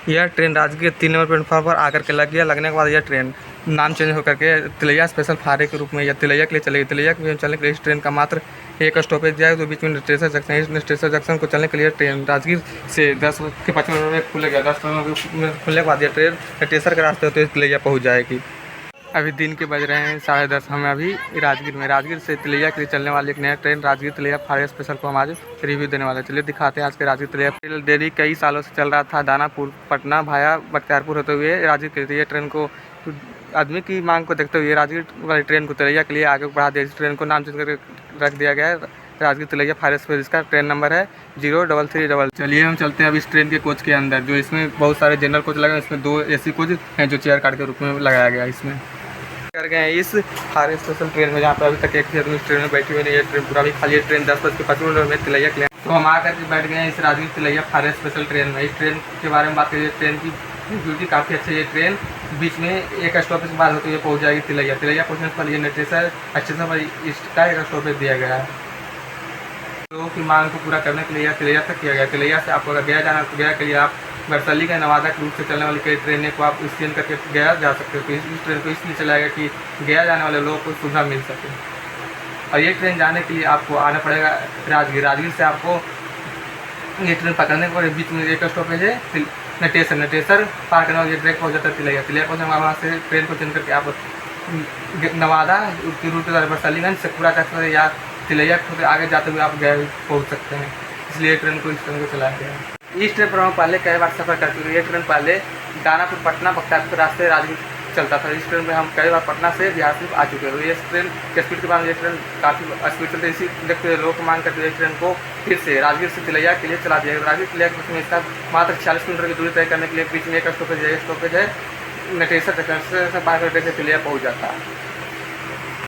यह train Rajgir 3 number platform पर आकर के लग गया। लगने के बाद यह ट्रेन नाम चेंज होकर के तिलैया स्पेशल फाड़े के रूप में या तिलैया के लिए चलेगी। तिलैया के लिए चलने के लिए इस ट्रेन का मात्र एक स्टॉपेज दिया है, तो बीच में स्टेशन जंक्शन है। इस स्टेशन जंक्शन को चलने के लिए ट्रेन राजगीर से 10:55 में खुलेगा। 10 में खुलने के बाद यह ट्रेन टेसर के रास्ते होते तिलैया पहुँच जाएगी। अभी दिन के बज रहे हैं 10:30। हम अभी राजगीर से तिलैया के लिए चलने वाली एक नया ट्रेन राजगीर तिलैया फाड़े स्पेशल को हम आज रिव्यू देने वाले हैं। चलिए दिखाते हैं आज के राजगीर तिलैया। देरी कई सालों से चल रहा था। दानापुर पटना भाया बख्तियारपुर होते हुए राजगीर के लिए ट्रेन को आदमी की मांग को देखते हुए राजगीर वाली ट्रेन को तिलैया के लिए आगे बढ़ा दिया। इस ट्रेन को नाम चेंज करके रख दिया गया है राजगीर तिलैया फाड़े एक्सप्रेस। इसका ट्रेन नंबर है 033. चलिए हम चलते हैं अब इस ट्रेन के कोच के अंदर। जो इसमें बहुत सारे जनरल कोच लगे, इसमें 2 AC कोच हैं जो चेयर कार्ड के रूप में लगाया गया है। इसमें कर गए हैं इस फाड़े स्पेशल ट्रेन में, जहाँ पर अभी तक एक भी आदमी इस ट्रेन में बैठी हुई नहीं है। ट्रेन पूरा भी खाली है। ट्रेन 10:55 में तिलैया के लिए, तो हम आकर के बैठ गए हैं इस राजगीर तिलैया फाड़े स्पेशल ट्रेन में। इस ट्रेन के बारे में बात करिए, ट्रेन की ड्यूटी काफ़ी अच्छी है। ये ट्रेन बीच में एक स्टॉपेज के बाद होते हुए पहुँच जाएगी तिलैया। तिलैया पहुँचने पर ये स्टेशन पर इसका एक स्टॉपेज दिया गया है। लोगों की मांग को पूरा करने के लिए तिलैया तक किया गया। तिलैया से आपको अगर गया जाना तो गया के लिए आप बरसली का नवादा के रूट से चलने वाली कई ट्रेनें को आप स्कैन करके गया जा सकते हो। तो इस ट्रेन को इसलिए चलाएगा कि गया जाने वाले लोगों को सुविधा मिल सके। और ये ट्रेन जाने के लिए आपको आना पड़ेगा राजगीर से आपको ये ट्रेन पकड़ने के बाद बीच में एक स्टॉपेज है नटेसर पार करना। ये ट्रेन पहुँच जाता है तिलैया पहुँचने वहाँ से ट्रेन को चेंज करके आप नवादा के रूट पर बरसलीगंज से पूरा चक्कर या तिलैया को आगे जाते हुए आप गए पहुँच सकते हैं। इसलिए ट्रेन को इस ट्रेन को चलाया गया है। इस ट्रेन पर हम पहले कई बार सफ़र कर चुके हैं। ये ट्रेन पहले दानापुर पटना बख्तियारपुर रास्ते राजगीर चलता था। इस ट्रेन में हम कई बार पटना से बिहार से आ चुके हैं। ये ट्रेन के स्पीड के बाद ये ट्रेन काफ़ी स्पीड चलती है। इसी देखते हुए लोग मांग करते हुए ट्रेन को फिर से राजगीर से तिलैया के लिए चला दिया। राजगीर तिलैया के में इसका मात्र 40 किलोमीटर की दूरी तय करने के लिए बीच में एक स्टॉपेज है नटेसर से पार करके तिलैया पहुँच जाता है।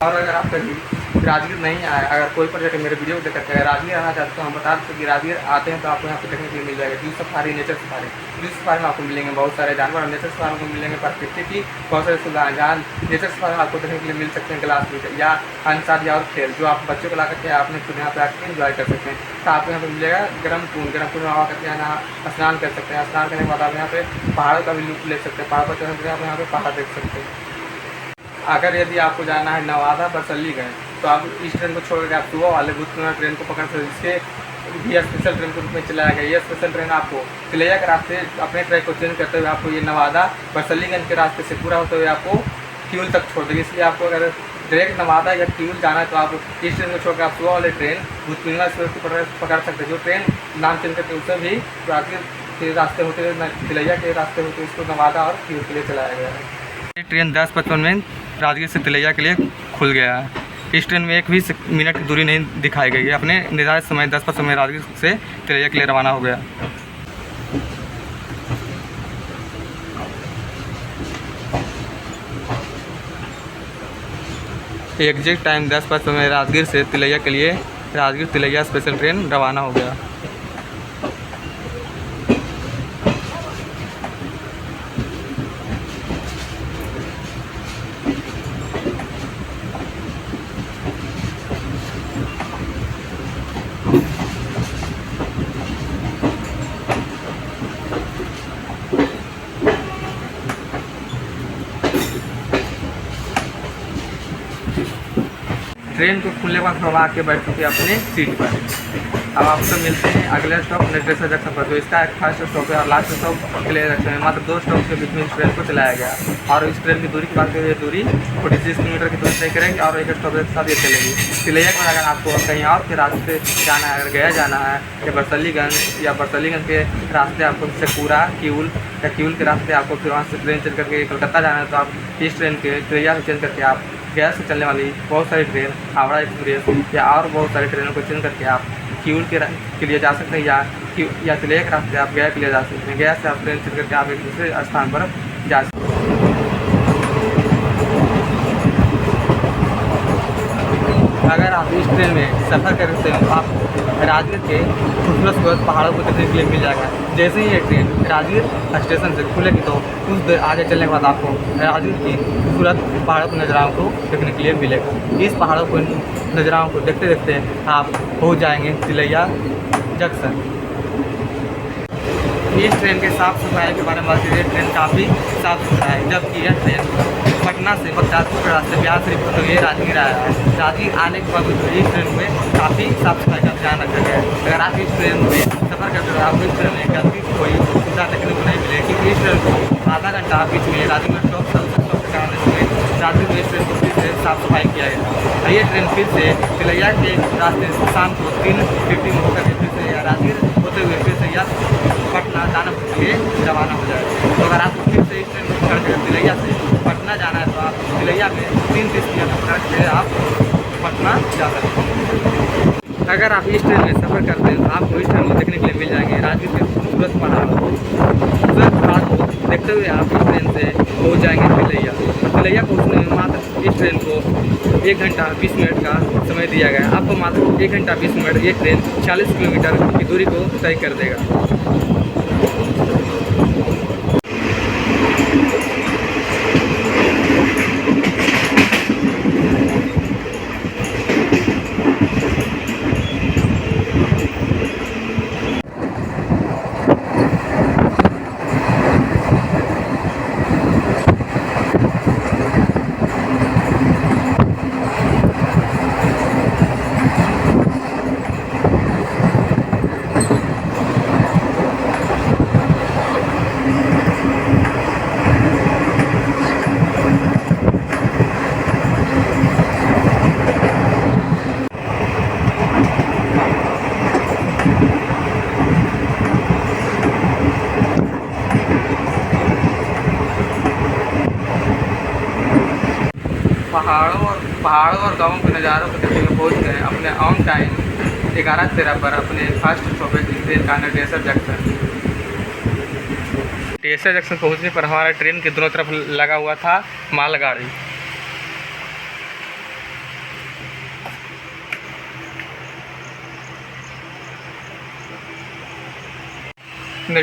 और अगर आप कभी राजगीर नहीं आए, अगर कोई पर जाकर मेरे वीडियो देख करके राजगीर आना चाहते तो हम बता दें कि राजगीर आते हैं तो आपको यहाँ पे देखने के लिए मिल जाएगा zoo safari, nature safari. Zoo safari में आपको मिलेंगे बहुत सारे जानवर और नेचर सफारी में मिलेंगे प्रकृति की बहुत सारी सुविधाएं। जहाँ नेचर सफारी में आपको देखने के लिए मिल सकते हैं ग्लास ब्रिज या अंसार या और खेल जो आप बच्चों को ला करके आपने खुद यहाँ पे आकर इन्जॉय कर सकते हैं। तो आपको यहाँ पे मिलेगा गर्म कुंड में आवा करके यहाँ स्नान कर सकते हैं। स्नान करने के बाद आप यहाँ पे पहाड़ों का भी लुत्फ ले सकते हैं। पहाड़ पर चढ़ने के लिए आप यहाँ पे पहाड़ देख सकते हैं। अगर यदि आपको जाना है नवादा बरसलीगंज तो आप इस ट्रेन को छोड़कर आप सुबह वाले भूतपूर्व ट्रेन को पकड़ सकते हैं। इसके ये स्पेशल ट्रेन के रूप में चलाया गया। ये स्पेशल ट्रेन आपको तिलैया के रास्ते अपने ट्रैक को चेंज करते हुए आपको ये नवादा बरसलीगंज के रास्ते से पूरा होते हुए आपको क्यूल तक छोड़ देगी। इसलिए आपको अगर डायरेक्ट नवादा या क्यूल जाना है तो आप इस ट्रेन को छोड़कर आप सुबह वाले ट्रेन भूतपूर्व एक्सप्रेस को पकड़ सकते हैं। जो ट्रेन नाम चेंज करके उसे भी राजगीर के रास्ते होते हुए तिलैया के रास्ते होते हुए उसको नवादा और क्यूल के लिए चलाया गया है। ये ट्रेन 10:55 में राजगीर से तिलैया के लिए खुल गया है। इस ट्रेन में एक भी मिनट की दूरी नहीं दिखाई गई है। अपने निर्धारित समय 10:55 में राजगीर से तिलैया के लिए रवाना हो गया। एग्जैक्ट टाइम 10:55 में राजगीर से तिलैया के लिए राजगीर तिलैया स्पेशल ट्रेन रवाना हो गया। ट्रेन को खुलने के बाद हम आके बैठ चुके अपने सीट पर। अब आपसे मिलते हैं अगले स्टॉप नटेसर जंक्शन पर। तो इसका एक फर्स्ट स्टॉप है और लास्ट स्टॉप तिलैया जंक्शन है। मात्र 2 स्टॉप के बीच में इस ट्रेन को चलाया गया। और इस ट्रेन की दूरी की बात करें, दूरी 46 किलोमीटर की दूरी तय करेंगी और एक स्टॉप के साथ ये चलेगी। तिलैया के बाद अगर आपको कहीं और के रास्ते जाना है, अगर गया जाना है या बरसलीगंज के रास्ते आपको शेखपुरा क्यूल या क्यूल के रास्ते आपको फिर वहाँ से ट्रेन चेंज करके कलकत्ता जाना है तो आप इस ट्रेन के तिलैया से चेंज करके आप गया से चलने वाली बहुत सारी ट्रेन हावड़ा एक्सप्रेस या और बहुत सारी ट्रेनों को चेंज करके आप क्यूल के लिए जा सकते हैं या तिलैया के रास्ते आप गया के लिए जा सकते हैं। गया से आप ट्रेन चेंज करके आप एक दूसरे स्थान पर जा सकते हैं। अगर आप इस ट्रेन में सफ़र करते हैं तो आप राजगीर के खूबसूरत पहाड़ों को देखने के लिए मिल जाएगा। जैसे ही ये ट्रेन राजगीर स्टेशन से खुलेगी तो कुछ देर आगे चलने के बाद आपको राजगीर की खूबसूरत पहाड़ों के नज़ारों को देखने के लिए मिलेगा। इस पहाड़ों को नज़ारों को देखते देखते आप पहुंच जाएंगे तिलैया जंक्शन। इस ट्रेन के साफ़ सफाई के बारे में बात करें, ट्रेन काफ़ी साफ़ सुथरा है, जबकि यह ट्रेन पटना से बख्तियारपुर के रास्ते बिहार शरीफ होते हुए राजगीर आया है। राजगीर आने के बाद इस ट्रेन में काफ़ी साफ़ सफाई का ध्यान रखा गया है। अगर आप इस ट्रेन में सफ़र करते हो आपको इस ट्रेन में गलती कोई सुविधा देखने को नहीं मिलेगी, क्योंकि इस ट्रेन को आधा घंटा बीच में राजगीर स्टॉप के कारण इसमें राजगीर में इस ट्रेन को फिर से साफ़ सफाई किया गया। ये ट्रेन फिर से तिलैया के रास्ते से शाम को 3:50 होकर फिर से राजगीर होते हुए फिर से यह पटना दानापुर के लिए रवाना हो जाएगा। तो अगर आपको फिर से इस ट्रेन को पकड़ के तिलैया से पटना जाना है तो आप तिलैया में 3:30 PM पकड़ के आप पटना जा सकते हैं। अगर आप इस ट्रेन में सफ़र करते हैं तो आपको इस ट्रेन में देखने के लिए मिल जाएंगे राजगीर के खूबसूरत पहाड़। खूबसूरत पहाड़ को देखते हुए आप इस ट्रेन से पहुँच जाएंगे तिलैया। तिलैया पहुँचने में मात्र इस ट्रेन को 1 घंटा 20 मिनट का समय दिया गया है। आपको मात्र 1 घंटा 20 मिनट ये ट्रेन 40 किलोमीटर की दूरी को तय कर देगा। पहाड़ों और गाँवों के नज़ारों को देखने में पहुँच गए अपने ऑन टाइम 11:13 पर अपने फर्स्ट स्टॉपेज ट्रेन का टेसर जंक्शन। टेसर जंक्शन पहुँचने पर हमारा ट्रेन के दोनों तरफ लगा हुआ था मालगाड़ी।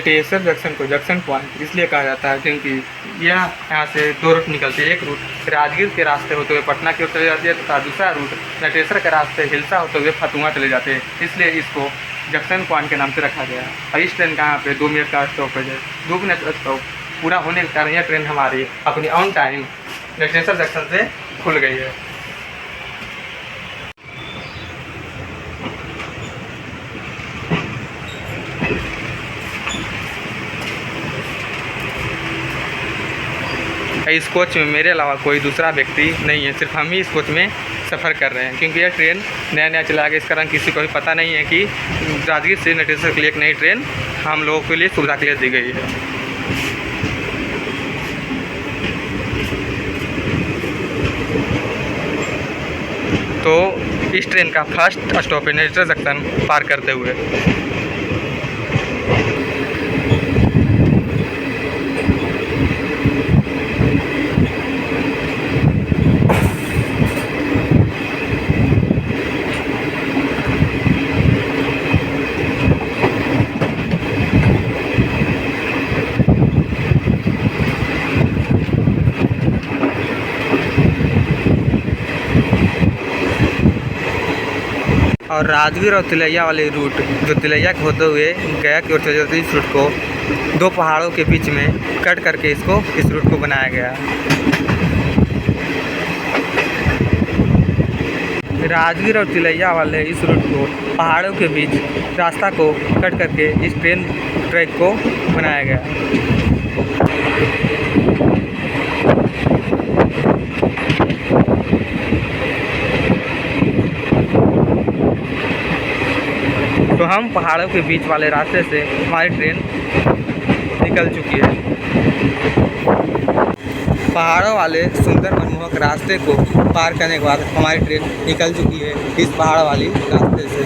टेसर जंक्शन को जंक्शन पॉइंट इसलिए कहा जाता है क्योंकि यह यहाँ से 2 रूट निकलते हैं। एक रूट राजगीर के रास्ते होते हुए पटना की ओर चले जाती है तथा दूसरा रूट नटेसर के रास्ते हिलसा होते हुए फतुहा चले जाते हैं, इसलिए इसको जंक्शन पॉइंट के नाम से रखा गया है। और इस ट्रेन का यहाँ पे 2 मिनट का स्टॉपेज है। 2 मिनट का स्टॉप पूरा होने के कारण यह ट्रेन हमारी अपनी ऑन टाइम नटेसर जंक्शन से खुल गई है। इस कोच में मेरे अलावा कोई दूसरा व्यक्ति नहीं है, सिर्फ हम ही इस कोच में सफ़र कर रहे हैं, क्योंकि यह ट्रेन नया चला गया। इस कारण किसी को भी पता नहीं है कि राजगीर से नटेसर के लिए एक नई ट्रेन हम लोगों के लिए सुविधा के लिए दी गई है। तो इस ट्रेन का फर्स्ट स्टॉपेज नटेसर जंक्शन पार करते हुए। और राजगीर और तिलैया वाले रूट जो तिलैया के होते हुए गया की ओर चले जाते हैं, इस रूट को 2 पहाड़ों के बीच में कट करके इस रूट को बनाया गया। राजगीर और तिलैया वाले इस रूट को पहाड़ों के बीच रास्ता को कट करके इस ट्रेन ट्रैक को बनाया गया। तो हम पहाड़ों के बीच वाले रास्ते से हमारी ट्रेन निकल चुकी है। पहाड़ों वाले सुंदर मनमोहक रास्ते को पार करने के बाद हमारी ट्रेन निकल चुकी है इस पहाड़ वाली रास्ते से।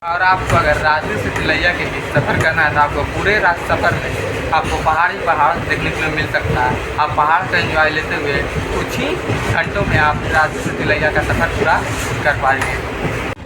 और आपको अगर राजगीर से तिलैया के बीच सफ़र करना है तो आपको पूरे सफ़र में आपको पहाड़ देखने के लिए मिल सकता है। आप पहाड़ का एंजॉय लेते हुए कुछ ही घंटों में आप राजगीर से तिलैया का सफ़र पूरा कर पाएंगे।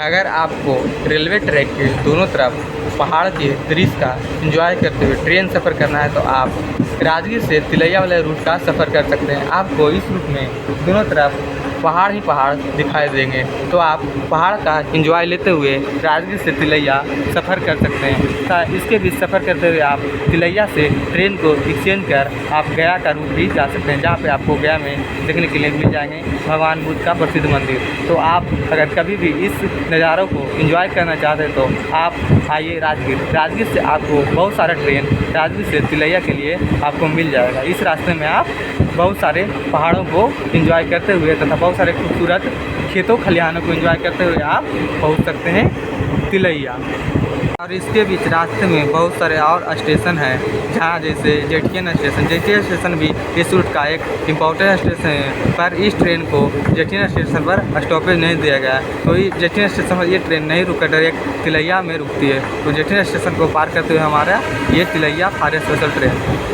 अगर आपको रेलवे ट्रैक के दोनों तरफ पहाड़ के दृश्य का एंजॉय करते हुए ट्रेन सफ़र करना है तो आप राजगीर से तिलैया वाले रूट का सफ़र कर सकते हैं। आपको इस रूट में दोनों तरफ पहाड़ ही पहाड़ दिखाई देंगे। तो आप पहाड़ का एंजॉय लेते हुए राजगीर से तिलैया सफ़र कर सकते हैं। इसके बीच सफ़र करते हुए आप तिलैया से ट्रेन को एक्सचेंज कर आप गया का रूट भी जा सकते हैं, जहाँ पे आपको गया में देखने के लिए मिल जाएंगे भगवान बुद्ध का प्रसिद्ध मंदिर। तो आप अगर कभी भी इस नज़ारों को एंजॉय करना चाहते हैं तो आप आइए राजगीर से आपको बहुत सारा ट्रेन राजगीर से तिलैया के लिए आपको मिल जाएगा। इस रास्ते में आप बहुत सारे पहाड़ों को एंजॉय करते हुए तथा बहुत सारे खूबसूरत खेतों खलिहानों को एंजॉय करते हुए आप पहुंच सकते हैं तिलैया। और इसके बीच रास्ते में बहुत सारे और स्टेशन हैं, जहाँ जैसे जेठियन स्टेशन भी इस रूट का एक इम्पोर्टेंट स्टेशन है। पर इस ट्रेन को जेठियन स्टेशन पर स्टॉपेज नहीं दिया गया है, तो जेठियन स्टेशन पर ये ट्रेन नहीं रुककर डायरेक्ट तिलैया में रुकती है। तो जेठियन स्टेशन को पार करते हुए हमारा ये तिलैया फारे स्पेशल ट्रेन।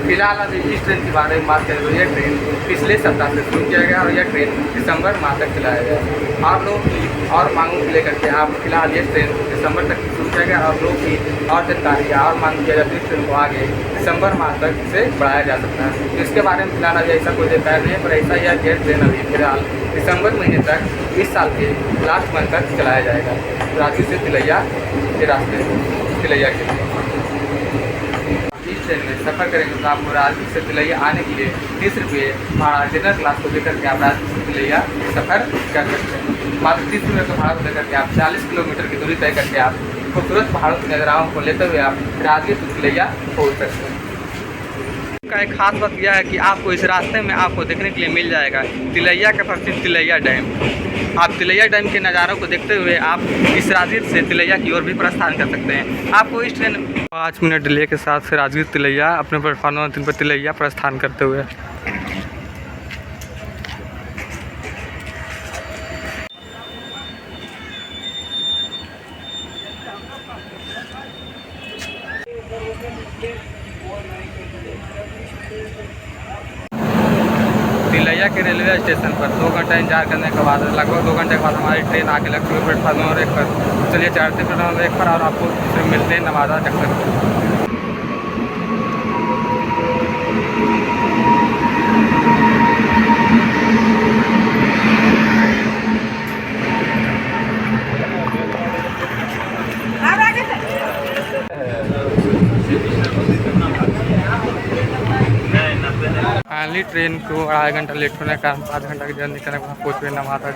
फिलहाल अभी इस ट्रेन के बारे में बात करें तो यह ट्रेन पिछले सप्ताह से शुरू किया गया और यह ट्रेन दिसंबर माह तक चलाया गया। और लोग की और मांगों को लेकर के आप फिलहाल ये ट्रेन दिसंबर तक शुरू किया गया और लोग की और जानकारी और मांग किया जाती है। इस ट्रेन को आगे दिसंबर माह तक से बढ़ाया जा सकता है। तो इसके बारे में फिलहाल अभी ऐसा कोई तय नहीं है, पर ऐसा यह कि ट्रेन अभी फिलहाल दिसंबर महीने तक इस साल के लास्ट मंथ तक चलाया जाएगा राजगीर से तिलैया के रास्ते तिलैया के लिए। इस ट्रेन में सफ़र करेंगे तो आपको राजगीर से तिलैया आने के लिए 30 रुपये भाड़ा जनरल क्लास को लेकर के आप राजगीर से तिलैया सफ़र कर सकते हैं। मात्र 30 रुपये का भाड़ा को लेकर के आप 40 किलोमीटर की दूरी तय करके आप खूबसूरत पहाड़ों की नज़राओं को लेते हुए आप राजगीर से तिलैया पहुँच सकते हैं। का एक खास बात यह है कि आपको इस रास्ते में आपको देखने के लिए मिल जाएगा तिलैया का प्रसिद्ध तिलैया डैम। आप तिलैया डैम के नज़ारों को देखते हुए आप इस राजगीर से तिलैया की ओर भी प्रस्थान कर सकते हैं। आपको इस ट्रेन 5 मिनट डिले के साथ से राजगीर तिलैया अपने प्लेटफॉर्म नंबर 3 पर तिलैया प्रस्थान करते हुए। तिलैया के रेलवे स्टेशन पर 2 घंटा इंतजार करने के बाद लगभग 2 घंटे के बाद हमारी ट्रेन आके लगती है प्लेटफॉर्म नंबर 1 पर। चलिए चढ़ते प्लेटफॉर्म नंबर 1 पर और आपको फिर मिलते हैं नवादा जंक्शन। फाइनली ट्रेन को 2.5 घंटा लेट होने के कारण 5 घंटा की जर्नी करने के बाद पहुँच गए नवादा।